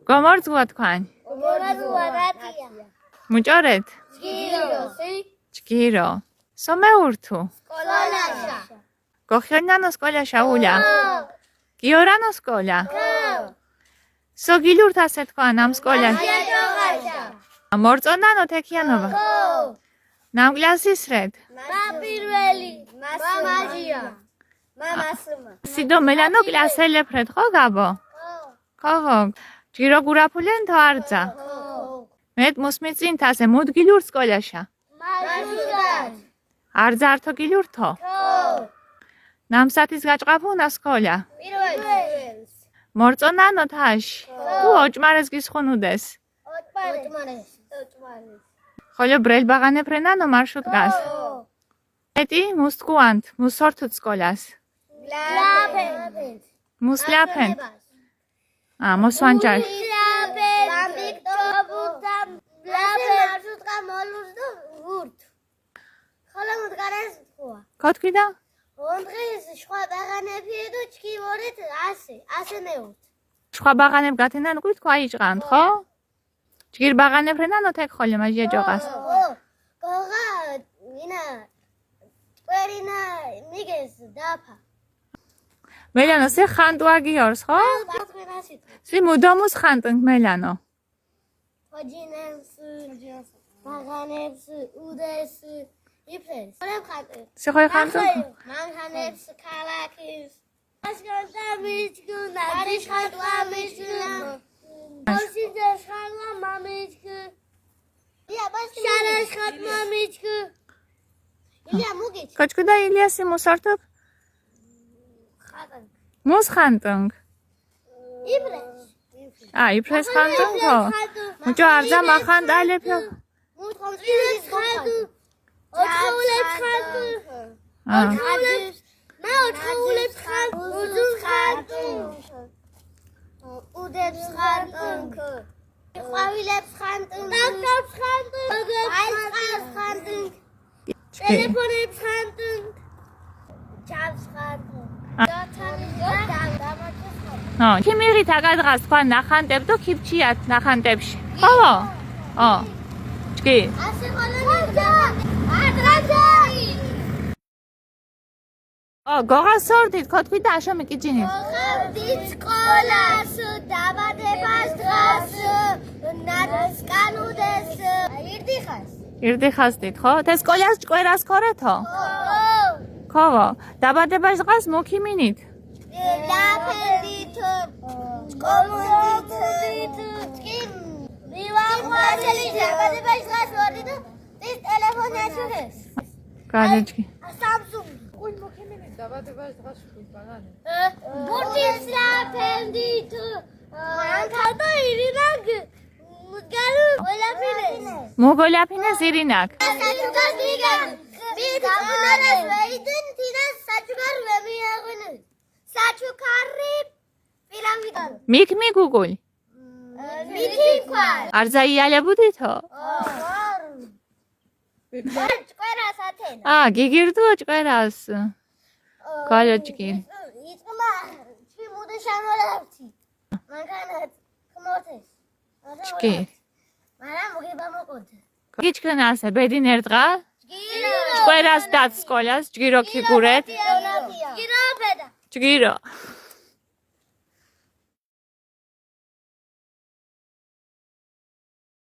გომორძღვა თქვენ? მუჭორეთ? ჯგირო. სომეურთუ? გოხიონანო სკოლაშა ულა? გიორანო სკოლა? სოგილურთ ასე თქვენ ამ სკოლაში? მორწონანო თექიანობა? ნამ კლასისრეთ? პირველი მამაჯია მამასმა სიდო მელანო კლასელეფრეთ ხო გაბო? ხო ჯირო გურაფულენ თო არძა? მეტ მოსმიწინ თასე მუდგილურ სკოლაშა? არძა ართო გილურთო? ნამსათის გაჭყაფუნა სკოლა? მორწონანო თაში? უ ოჭმარეს გისხუნუდეს? ხოლო ბრელ ბაღანეფრენანო მარშრუტკას? ეტი მუსტკუანთ მუსორთუთ სკოლას? მუსლაფენთ? მოსვანჯარ ქოთქიდა? სხვა ბაღანებ გათენან ყვით ქვა იჭყანთ ხო? ჯგირ ბაღანეფრენანო თეკ ხოლე მაჟია ჯოყას? მელანო სე ხანტვა გიორს ხო? სი მუდომუს ხანტნ მელანო? ბაღანებს უდეს იფრენს სი ხოი ხანტნ? მანქანებს ქალაქის ასკანტა მიჩგუნა დიშხატვა მიჩგუნა ოსიძეს ხანვა მამიჩგუ შარეს ხატმა მიჩგუ ილია მუგიჩ კოჩკუდა ილიასი მუსორთუк? მუს ხანტნ? იფრენს იფრენს ხანტნ ხო? მუჭო არძა მახანდალეფო? მუთხომწილის ხანტნ ოთხეულებს ხანტნ ოთხეულებს მე ოთხეულებს ხანტნ უძუს ხანტნ უდებს ხანტნ ყვავილებს ხანტნ დაკავს ხანტნ აიწყავს ხანტნ ტელეფონებს ხანტნ ჩავს ხანტნ ქიმიღით აკადღას თქვა ნახანტებ და ქიფჩიათ ნახანტებში ხოლო? ჯგი ასე ხოლმე ადრაჯარი გოღასორდით ქოთქვით და აშო მიკიჯინით ხავდით სკოლას დაბადებას დღას ნაცკანუდეს ირდიხასდით ხო? და სკოლას ჭკვერას ქორეთო? ხო დაბადებას დღას მუქიმინით? დაფედით სკოლუდით მივახვასელი დაბადებას დღას ვარდი და ის ტელეფონი აშუქეს გაჯი Samsung მუქიმინით დაბადებას დღას ვიყანე ბურთის დაფედით მანქანა ირინაგ მოგოლაფინეს ირინაგ მიქ გუგულ არძა იალებუდითო? გიგირდუ ჭკვერას გაჯი ჭკი გიჩქენ ასე ბედინ ერთღა? ჭკვერას დად სკოლას ჯგირო ქიგურეთ? ჯგირო